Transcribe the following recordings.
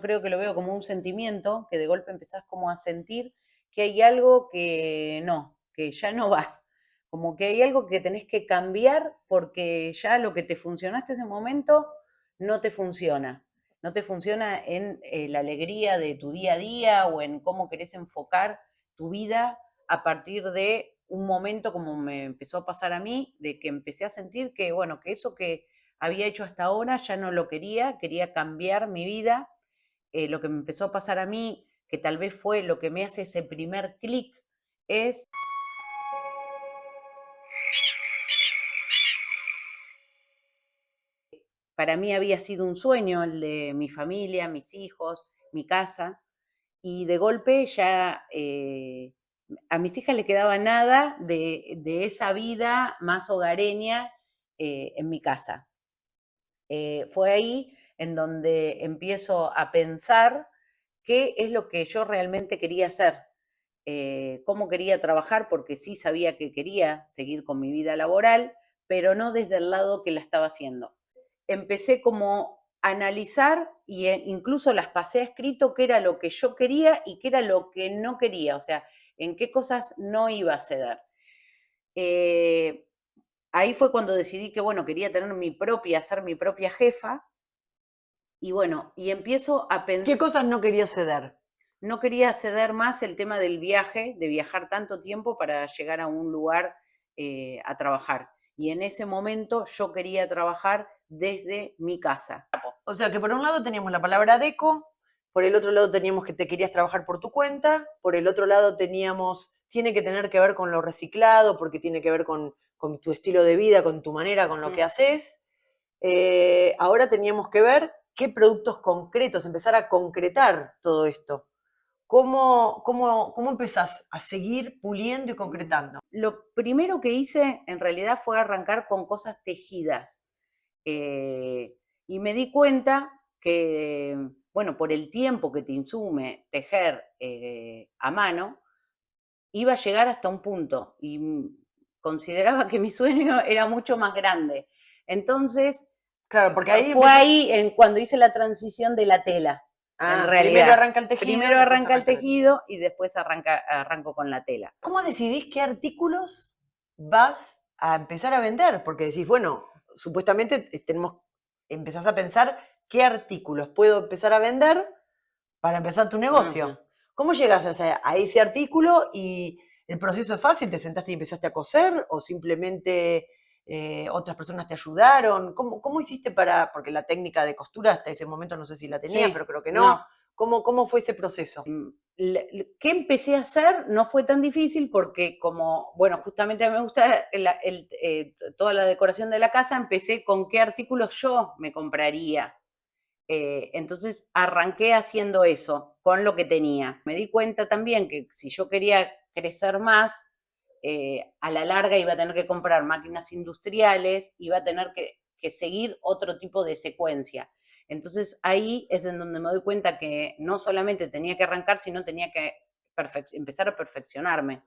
creo que lo veo como un sentimiento, que de golpe empezás como a sentir que hay algo que ya no va, como que hay algo que tenés que cambiar porque ya lo que te funcionaste ese momento no te funciona. No te funciona en la alegría de tu día a día o en cómo querés enfocar tu vida a partir de un momento como me empezó a pasar a mí, de que empecé a sentir que, bueno, que eso que había hecho hasta ahora ya no lo quería cambiar mi vida. Lo que me empezó a pasar a mí, que tal vez fue lo que me hace ese primer clic, es para mí había sido un sueño el de mi familia, mis hijos, mi casa, y de golpe ya a mis hijas le quedaba nada de esa vida más hogareña en mi casa. Fue ahí en donde empiezo a pensar qué es lo que yo realmente quería hacer, cómo quería trabajar, porque sí sabía que quería seguir con mi vida laboral, pero no desde el lado que la estaba haciendo. Empecé como a analizar y incluso las pasé a escrito qué era lo que yo quería y qué era lo que no quería, o sea, en qué cosas no iba a ceder. Eh, Ahí fue cuando decidí que, bueno, quería tener ser mi propia jefa, y bueno, y empiezo a ¿Qué pensar, cosas no querías ceder? no quería ceder más el tema del viaje, de viajar tanto tiempo para llegar a un lugar a trabajar. Y en ese momento yo quería trabajar desde mi casa. O sea que por un lado teníamos la palabra deco, por el otro lado teníamos que te querías trabajar por tu cuenta, por el otro lado teníamos, tiene que tener que ver con lo reciclado, porque tiene que ver con tu estilo de vida, con tu manera, con lo que haces. Ahora teníamos que ver qué productos concretos, empezar a concretar todo esto. ¿Cómo empezás a seguir puliendo y concretando? Lo primero que hice en realidad fue arrancar con cosas tejidas. Y me di cuenta que, bueno, por el tiempo que te insume tejer a mano, iba a llegar hasta un punto y consideraba que mi sueño era mucho más grande. Entonces, Claro, porque ahí fue empezás. ahí cuando hice la transición de la tela, en Primero realidad. arranca el tejido, Primero después arranca el arranca la tela. tejido y después arranco con la tela. ¿Cómo decidís qué artículos vas a empezar a vender? Porque decís, bueno, supuestamente empezás a pensar qué artículos puedo empezar a vender para empezar tu Ujú. negocio. ¿Cómo llegas a ese artículo y el proceso es fácil? ¿Te sentaste y empezaste a coser o simplemente otras personas te ayudaron? ¿Cómo hiciste porque la técnica de costura hasta ese momento no sé si la tenías, Sí, pero creo que no. no. ¿Cómo fue ese proceso? ¿Qué empecé a hacer? No fue tan difícil porque como, bueno, justamente a mí me gusta toda la decoración de la casa, empecé con qué artículos yo me compraría. Entonces arranqué haciendo eso con lo que tenía. Me di cuenta también que si yo quería crecer más, a la larga iba a tener que comprar máquinas industriales, iba a tener que seguir otro tipo de secuencia. Entonces ahí es en donde me doy cuenta que no solamente tenía que arrancar, sino tenía que empezar a perfeccionarme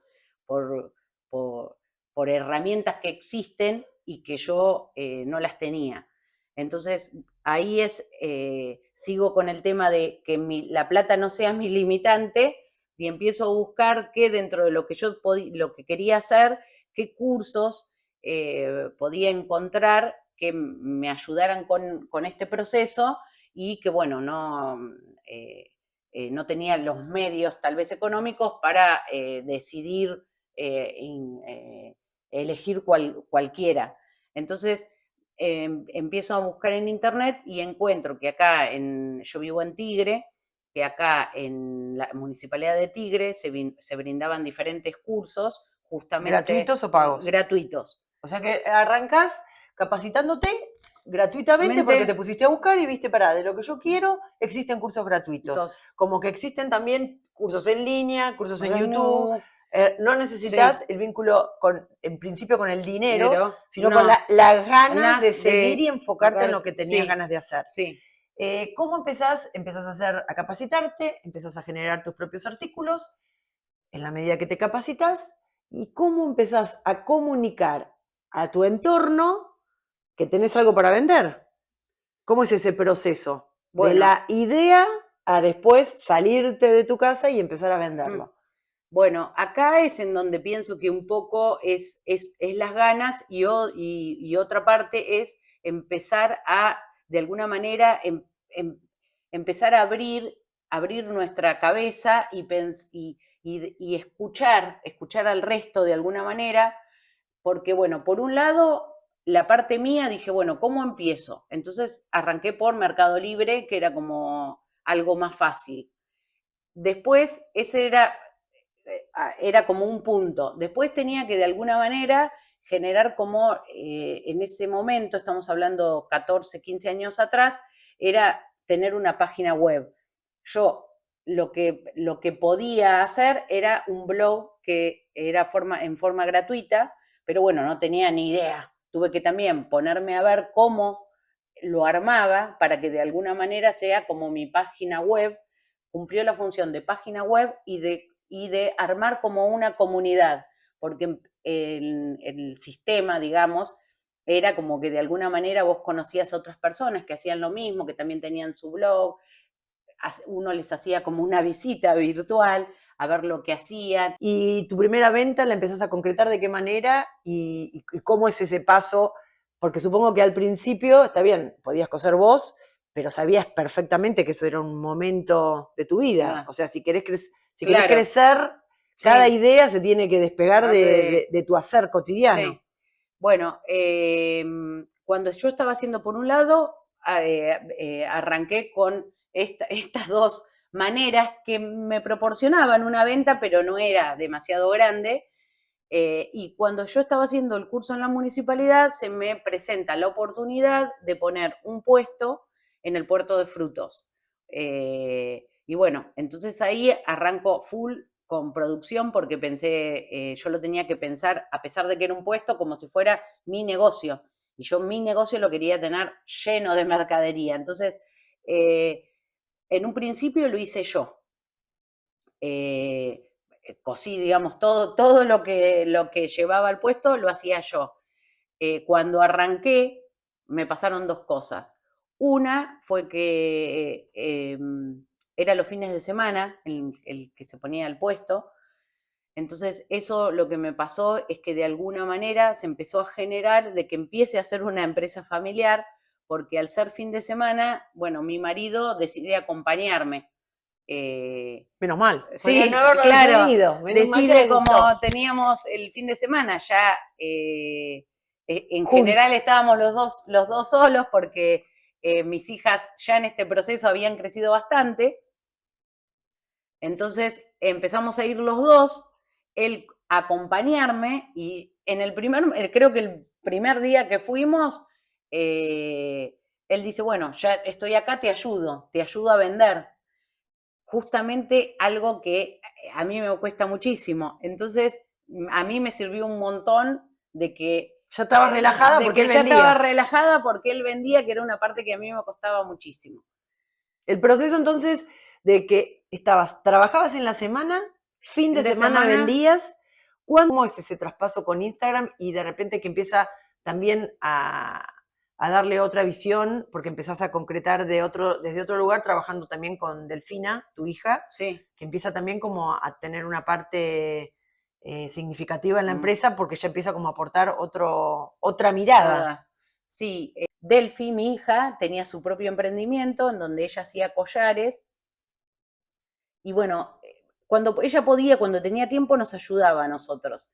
por, por, por herramientas que existen y que yo no las tenía. Entonces ahí sigo con el tema de que la plata no sea mi limitante y empiezo a buscar qué dentro de lo que yo lo que quería hacer, qué cursos podía encontrar que me ayudaran con este proceso y que, bueno, no tenía los medios tal vez económicos para decidir elegir cualquiera. Entonces, empiezo a buscar en internet y encuentro que yo vivo en Tigre, que acá en la Municipalidad de Tigre se brindaban diferentes cursos justamente ¿Gratuitos o pagos? gratuitos. O sea que arrancás capacitándote gratuitamente porque Justamente, te pusiste a buscar y viste, de lo que yo quiero, existen cursos gratuitos. entonces, Como que existen también cursos en línea, cursos en YouTube. no, No sí, necesitas el vínculo, en principio, con el dinero, dinero, sino con no, las ganas de ganas seguir y de enfocarte en lo acá, que tenías sí, ganas de hacer. sí. ¿Cómo empezás? Empezás a capacitarte, empezás a generar tus propios artículos en la medida que te capacitas y cómo empezás a comunicar a tu entorno que tenés algo para vender. ¿Cómo es ese proceso? De Bueno, la idea a después salirte de tu casa y empezar a Mm. venderlo. Bueno, acá es en donde pienso que un poco es las ganas y otra parte es empezar a, de alguna manera, empezar a abrir nuestra cabeza y escuchar al resto de alguna manera, porque bueno, por un lado, la parte mía dije, bueno, ¿cómo empiezo? Entonces arranqué por Mercado Libre, que era como algo más fácil. Después, ese era como un punto. Después tenía que de alguna manera generar como en ese momento, estamos hablando 14, 15 años atrás, era tener una página web. Yo lo que podía hacer era un blog que era en forma gratuita, pero bueno, no tenía ni idea. Tuve que también ponerme a ver cómo lo armaba para que de alguna manera sea como mi página web, cumplió la función de página web y de armar como una comunidad, porque el sistema, digamos, era como que de alguna manera vos conocías a otras personas que hacían lo mismo, que también tenían su blog, uno les hacía como una visita virtual a ver lo que hacían. ¿Y tu primera venta la empezás a concretar de qué manera y cómo es ese paso? Porque supongo que al principio, está bien, podías coser vos, pero sabías perfectamente que eso era un momento de tu vida. O sea, si querés Claro, crecer, cada sí, idea se tiene que despegar de tu hacer cotidiano. sí. Bueno, cuando yo estaba haciendo por un lado, arranqué con estas dos maneras que me proporcionaban una venta, pero no era demasiado grande. Y cuando yo estaba haciendo el curso en la municipalidad, se me presenta la oportunidad de poner un puesto en el puerto de frutos. Y bueno, entonces ahí arranco full con producción porque pensé, yo lo tenía que pensar, a pesar de que era un puesto, como si fuera mi negocio. Y yo mi negocio lo quería tener lleno de mercadería. Entonces, en un principio lo hice yo. Cosí, digamos, todo lo que llevaba al puesto lo hacía yo. Cuando arranqué, me pasaron dos cosas. Una fue que era los fines de semana el que se ponía al puesto. Entonces, eso lo que me pasó es que de alguna manera se empezó a generar de que empiece a ser una empresa familiar, porque al ser fin de semana, bueno, mi marido decidió acompañarme. Menos mal. Podrías no Sí, haberlo claro, decidido. Menos mal que decide le como gustó. teníamos el fin de semana, ya en Juntos. general estábamos los dos solos porque mis hijas ya en este proceso habían crecido bastante, entonces empezamos a ir los dos, él a acompañarme y creo que el primer día que fuimos, él dice, bueno, ya estoy acá, te ayudo a vender justamente algo que a mí me cuesta muchísimo. Entonces, a mí me sirvió un montón Ya estabas relajada de porque él que ya estaba vendía. relajada porque él vendía, que era una parte que a mí me costaba muchísimo. El proceso entonces de que trabajabas en la semana, fin Fin de de semana semana, vendías. ¿Cómo es ese traspaso con Instagram y de repente que empieza también a darle otra visión, porque empezás a concretar desde otro lugar, trabajando también con Delfina, tu hija, sí. que empieza también como a tener una parte significativa en la empresa porque ya empieza como a aportar otra mirada? Nada. Sí, Delphi, mi hija, tenía su propio emprendimiento en donde ella hacía collares y bueno, cuando ella podía, cuando tenía tiempo, nos ayudaba a nosotros.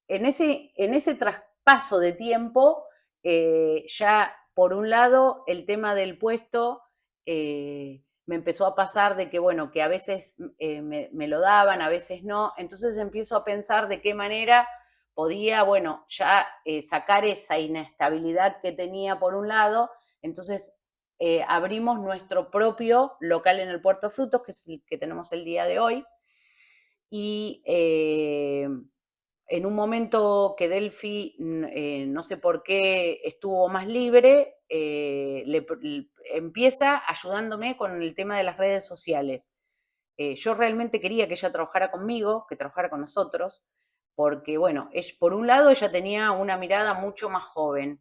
En ese traspaso de tiempo, ya por un lado, el tema del puesto me empezó a pasar de que, bueno, que a veces me lo daban, a veces no. Entonces empiezo a pensar de qué manera podía, bueno, ya sacar esa inestabilidad que tenía por un lado. Entonces abrimos nuestro propio local en el Puerto Frutos, que es el que tenemos el día de hoy. Y en un momento que Delphi, no sé por qué, estuvo más libre, empieza ayudándome con el tema de las redes sociales. Yo realmente quería que ella trabajara conmigo, que trabajara con nosotros, porque, bueno, por un lado ella tenía una mirada mucho más joven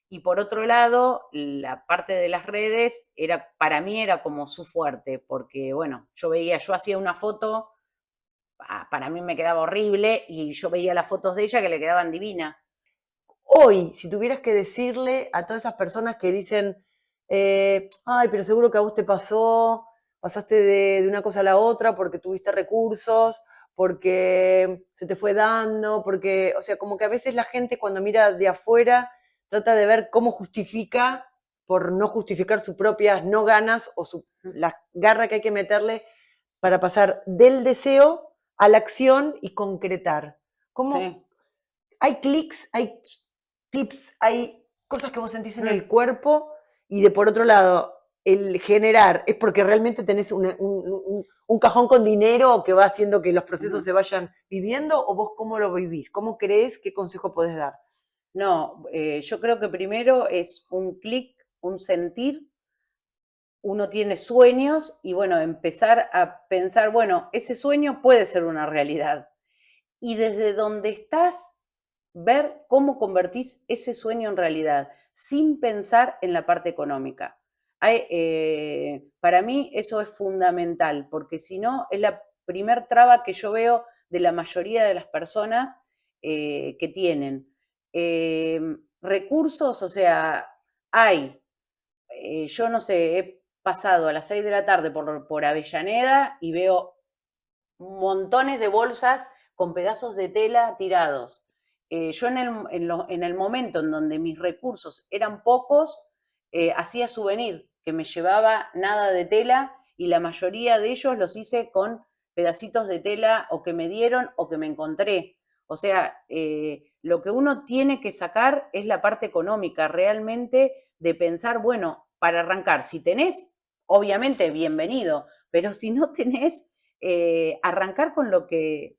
Y por otro lado, la parte de las redes era, para mí era como su fuerte, porque bueno, yo hacía una foto, para mí me quedaba horrible, y yo veía las fotos de ella que le quedaban divinas. Hoy, si tuvieras que decirle a todas esas personas que dicen, ay, pero seguro que a vos te pasó, pasaste de una cosa a la otra porque tuviste recursos, porque se te fue dando, porque, o sea, como que a veces la gente cuando mira de afuera trata de ver cómo justifica por no justificar sus propias no ganas o la garra que hay que meterle para pasar del deseo a la acción y concretar. ¿Cómo, Sí. hay clics, hay tips, hay cosas que vos sentís en Mm. el cuerpo y de por otro lado, el generar, ¿es porque realmente tenés un cajón con dinero que va haciendo que los procesos se vayan viviendo o vos cómo lo vivís? ¿Cómo creés? ¿Qué consejo podés dar? No, yo creo que primero es un clic, un sentir, uno tiene sueños y bueno, empezar a pensar, bueno, ese sueño puede ser una realidad. Y desde donde estás, ver cómo convertís ese sueño en realidad, sin pensar en la parte económica. Para mí eso es fundamental, porque si no, es la primer traba que yo veo de la mayoría de las personas que tienen. Recursos, o sea, hay. Yo no sé, he pasado a las 6 de la tarde por Avellaneda y veo montones de bolsas con pedazos de tela tirados. Yo en el momento en donde mis recursos eran pocos, hacía souvenir, que me llevaba nada de tela y la mayoría de ellos los hice con pedacitos de tela o que me dieron o que me encontré. O sea, lo que uno tiene que sacar es la parte económica, realmente de pensar, bueno, para arrancar, si tenés, obviamente bienvenido, pero si no tenés, arrancar con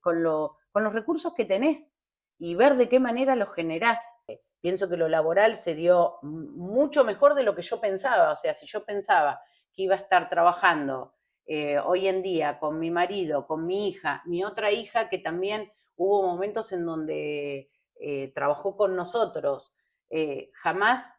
con los recursos que tenés y ver de qué manera los generás. Pienso que lo laboral se dio mucho mejor de lo que yo pensaba. O sea, si yo pensaba que iba a estar trabajando hoy en día con mi marido, con mi hija, mi otra hija que también hubo momentos en donde trabajó con nosotros, jamás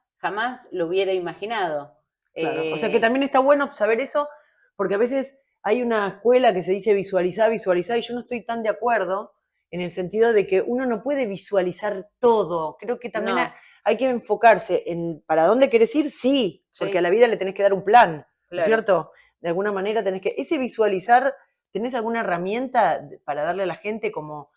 lo hubiera imaginado. Claro, o sea que Eh, también está bueno saber eso, porque a veces hay una escuela que se dice visualizar, visualizar, y yo no estoy tan de acuerdo en el sentido de que uno no puede visualizar todo. Creo que también no, hay que enfocarse en para dónde querés ir, sí, porque a sí, la vida le tenés que dar un plan, ¿no es claro. cierto? De alguna manera tenés que... Ese visualizar, ¿tenés alguna herramienta para darle a la gente como...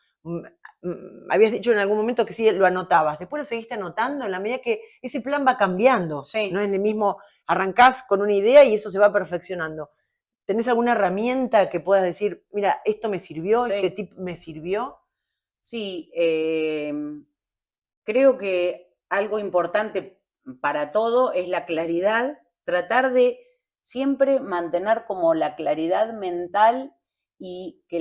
habías dicho en algún momento que sí lo anotabas, después lo seguiste anotando en la medida que ese plan va cambiando, no Sí, es el mismo, arrancás con una idea y eso se va perfeccionando. ¿Tenés alguna herramienta que puedas decir, mira, esto me sirvió, este sí, tip me sirvió? sí. Creo que algo importante para todo es la claridad, tratar de siempre mantener como la claridad mental y que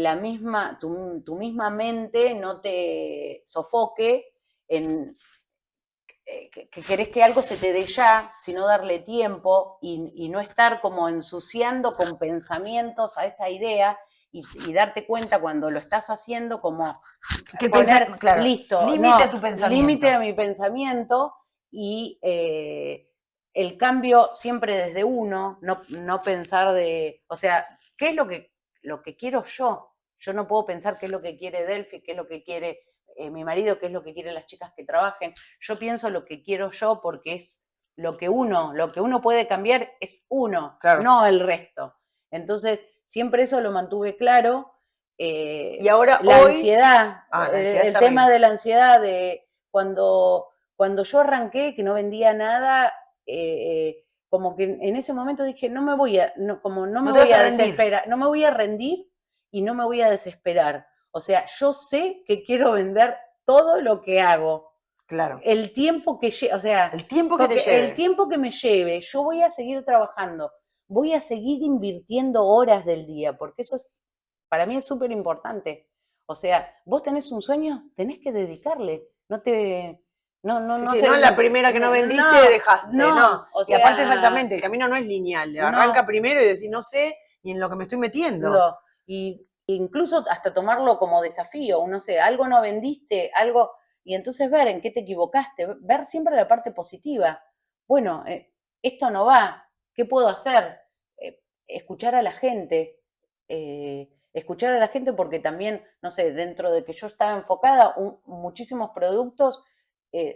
tu misma mente no te sofoque en que querés que algo se te dé ya, sino darle tiempo y no estar como ensuciando con pensamientos a esa idea y darte cuenta cuando lo estás haciendo como Que poner claro, listo, límite no, a tu pensamiento. límite a mi pensamiento y el cambio siempre desde uno, no pensar de, o sea, ¿qué es lo que quiero yo? Yo no puedo pensar qué es lo que quiere Delphi, qué es lo que quiere mi marido, qué es lo que quieren las chicas que trabajen. Yo pienso lo que quiero yo porque es lo que uno puede cambiar es uno, Claro. no el resto. Entonces, siempre eso lo mantuve claro. Y ahora La hoy, ansiedad, la ansiedad es el tema terrible. de la ansiedad de cuando yo arranqué, que no vendía nada, como que en ese momento dije, no me voy a, no, como no me No te voy vas a a rendir. desesperar, no me voy a rendir y no me voy a desesperar. O sea, yo sé que quiero vender todo lo que hago. Claro. El tiempo que o sea, El tiempo que te porque el lleve. tiempo que me lleve, yo voy a seguir trabajando, voy a seguir invirtiendo horas del día, porque eso es, para mí es súper importante. O sea, vos tenés un sueño, tenés que dedicarle, no te, Sí, no sí, no sé, es la primera que no vendiste, no, dejaste, no. no, o Y aparte sea, exactamente, el camino no es lineal, arranca no, primero y decís, no sé, ni en lo que me estoy metiendo. no, y incluso hasta tomarlo como desafío, no sé, algo no vendiste, algo, y entonces ver en qué te equivocaste, ver siempre la parte positiva. Bueno, esto no va, ¿qué puedo hacer? Escuchar a la gente, escuchar a la gente porque también, no sé, dentro de que yo estaba enfocada, muchísimos productos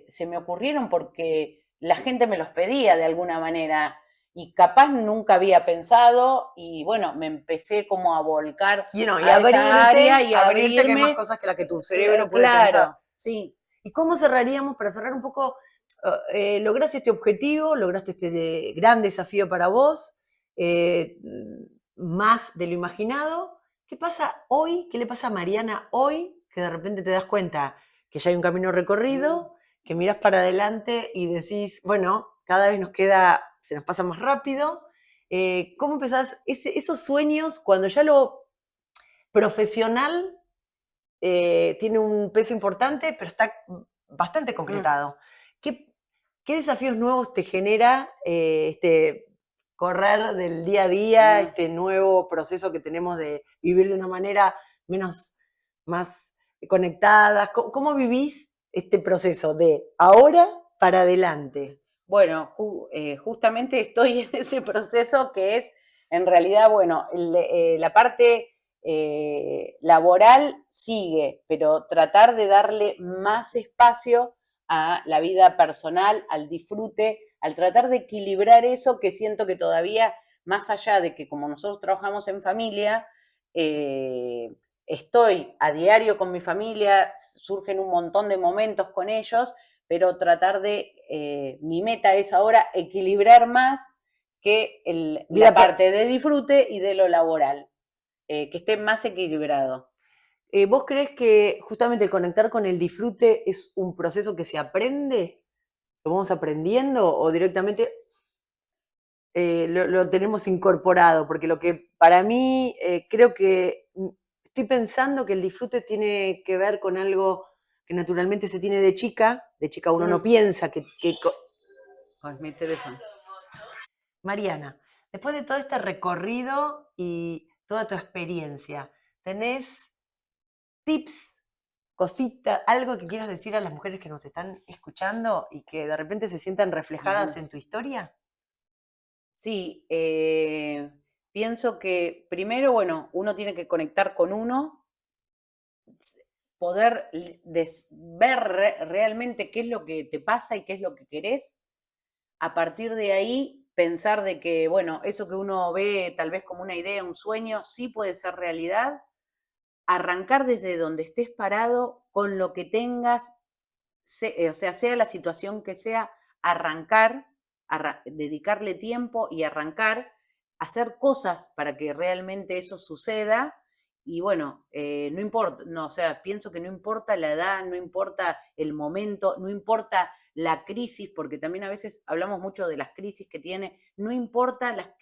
se me ocurrieron porque la gente me los pedía de alguna manera y capaz nunca había pensado y bueno, me empecé como a volcar Y a esa área y a abrirte que hay más abrirme. cosas que la que tu cerebro puede pensar. Claro, sí. ¿Y cómo cerraríamos, para cerrar un poco, lograste este objetivo, lograste este gran desafío para vos, más de lo imaginado? ¿Qué pasa hoy? ¿Qué le pasa a Mariana hoy? Que de repente te das cuenta que ya hay un camino recorrido, que miras para adelante y decís, bueno, cada vez se nos pasa más rápido. ¿Cómo empezás esos sueños cuando ya lo profesional tiene un peso importante, pero está bastante concretado? ¿Qué, qué desafíos nuevos te genera este correr del día a día, este nuevo proceso que tenemos de vivir de una manera más conectada? ¿Cómo vivís este proceso de ahora para adelante? Bueno, justamente estoy en ese proceso que es, en realidad, bueno, la parte laboral sigue, pero tratar de darle más espacio a la vida personal, al disfrute, al tratar de equilibrar eso que siento que todavía, más allá de que como nosotros trabajamos en familia, estoy a diario con mi familia, surgen un montón de momentos con ellos, pero tratar de, mi meta es ahora equilibrar más que la parte de disfrute y de lo laboral, que esté más equilibrado. ¿Vos crees que justamente conectar con el disfrute es un proceso que se aprende? ¿Lo vamos aprendiendo o directamente lo tenemos incorporado? Porque lo que para mí creo que estoy pensando que el disfrute tiene que ver con algo que naturalmente se tiene de chica uno no piensa que... Ay, mi teléfono. Mariana, después de todo este recorrido y toda tu experiencia, ¿tenés tips, cositas, algo que quieras decir a las mujeres que nos están escuchando y que de repente se sientan reflejadas en tu historia? Sí, pienso que primero, bueno, uno tiene que conectar con uno, poder ver realmente qué es lo que te pasa y qué es lo que querés. A partir de ahí, pensar de que, bueno, eso que uno ve tal vez como una idea, un sueño, sí puede ser realidad. Arrancar desde donde estés parado, con lo que tengas, o sea, sea la situación que sea, arrancar, dedicarle tiempo y arrancar, hacer cosas para que realmente eso suceda. Y bueno, no importa, no, o sea, pienso que no importa la edad, no importa el momento, no importa la crisis, porque también a veces hablamos mucho de las crisis que tiene, no importa la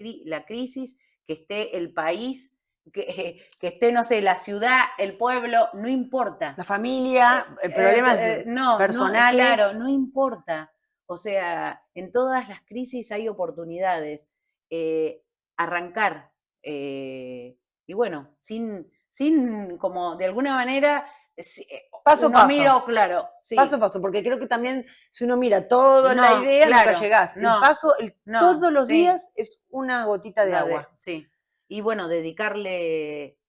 crisis que esté el país, que esté, no sé, la ciudad, el pueblo, no importa. La familia, problemas No, personales. claro, no importa. O sea, en todas las crisis hay oportunidades. Arrancar. Y bueno, sin como de alguna manera, Paso a uno paso. mira, claro, sí. Paso a paso, porque creo que también si uno mira toda la No, idea, nunca claro, llegás. El no, paso, no, todos los sí, días es una gotita de agua. sí. Y bueno, dedicarle,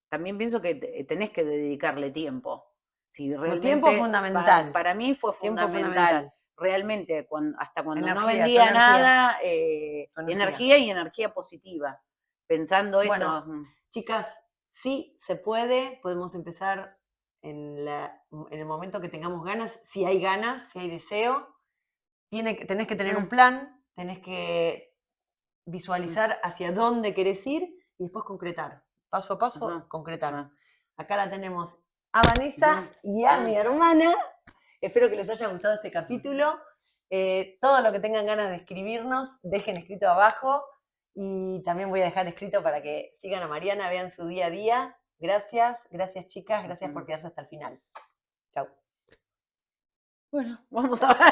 también pienso que tenés que dedicarle tiempo. Si No, tiempo realmente, fundamental. para mí fue Tiempo fundamental, fundamental. realmente, hasta cuando no Energía, tu vendía energía. nada, Tu energía. energía y energía positiva, pensando Bueno, eso. chicas, sí se puede. Podemos empezar en el momento que tengamos ganas. Si hay ganas, si hay deseo. Tenés que tener un plan, tenés que visualizar hacia dónde querés ir y después concretar. Paso a paso, concretar. Acá la tenemos a Vanessa y a mi hermana. Espero que les haya gustado este capítulo. Todo lo que tengan ganas de escribirnos, dejen escrito abajo. Y también voy a dejar escrito para que sigan a Mariana, vean su día a día. Gracias, gracias chicas, gracias por quedarse hasta el final. Chau. Bueno, vamos a ver.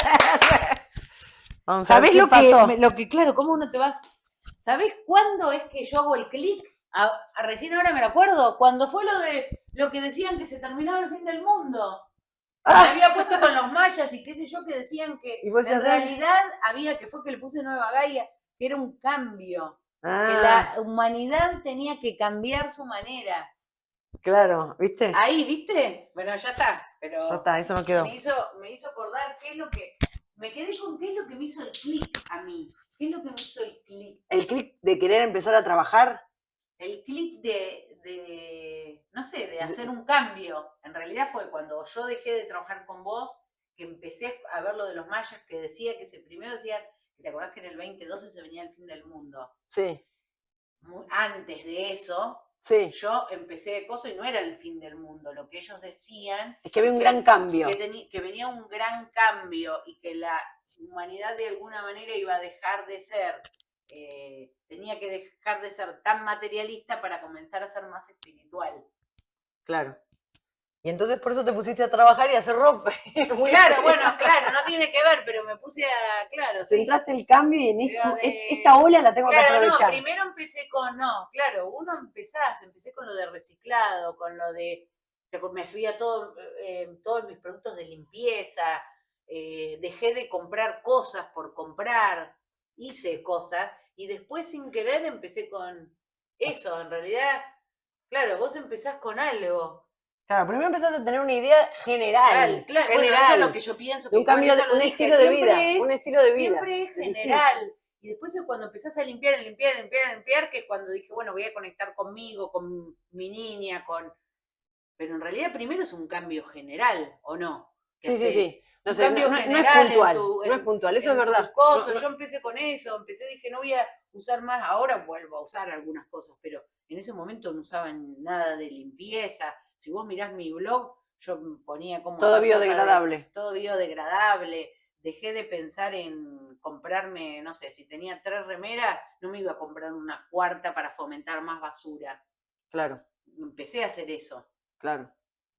Vamos a ver ¿Sabés qué pasó. lo que, claro, cómo no te vas? ¿Sabés cuándo es que yo hago el clic? Recién ahora me lo acuerdo, cuando fue lo de lo que decían que se terminaba el fin del mundo. Me había puesto con los mayas y qué sé yo, que decían que ¿Y vos en atrás? realidad había, que fue que le puse Nueva Gaia, que era un cambio, que Ah, la humanidad tenía que cambiar su manera. claro, ¿viste? Ahí, ¿viste? Bueno, ya está, Ya pero está, eso no quedó. me hizo acordar qué es lo que, me quedé con qué es lo que me hizo el clic a mí, qué es lo que me hizo el clic. El clic de querer empezar a trabajar. El clic no sé, de hacer un cambio. En realidad fue cuando yo dejé de trabajar con vos, que empecé a ver lo de los mayas, que decía que primero decían, ¿te acordás que en el 2012 se venía el fin del mundo? Sí, Antes de eso, sí. yo empecé de cosas y no era el fin del mundo. Lo que ellos decían Es que había un gran cambio. que venía un gran cambio y que la humanidad de alguna manera iba a dejar de ser, tenía que dejar de ser tan materialista para comenzar a ser más espiritual. Claro. Y entonces por eso te pusiste a trabajar y a hacer ropa. Claro, bueno, claro, no tiene que ver, pero me puse a, claro, sí. Centraste el cambio y en esta ola la tengo que aprovechar. No, primero empecé con, empecé con lo de reciclado, con lo de, me fui a todos mis productos de limpieza, dejé de comprar cosas por comprar, hice cosas, y después sin querer empecé con eso, en realidad, claro, vos empezás con algo. Claro, primero empezaste a tener una idea general. Claro, general, bueno, eso es lo que yo pienso. de un cambio, un estilo de vida. Un estilo de vida. Siempre es general. Y después es cuando empezás a limpiar, que es cuando dije, bueno, voy a conectar conmigo, con mi niña, Pero en realidad primero es un cambio general, ¿o no? Sí, sí, sí. No sé, no es puntual. No es puntual, eso es verdad. Yo empecé con eso, dije, no voy a usar más, ahora vuelvo a usar algunas cosas, pero en ese momento no usaba nada de limpieza. Si vos mirás mi blog, yo ponía como... Todo biodegradable. Todo biodegradable. Dejé de pensar en comprarme, no sé, si tenía 3 remeras, no me iba a comprar una cuarta para fomentar más basura. Claro. Empecé a hacer eso. Claro,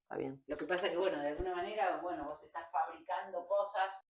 está bien. Lo que pasa que, bueno, de alguna manera, bueno, vos estás fabricando cosas.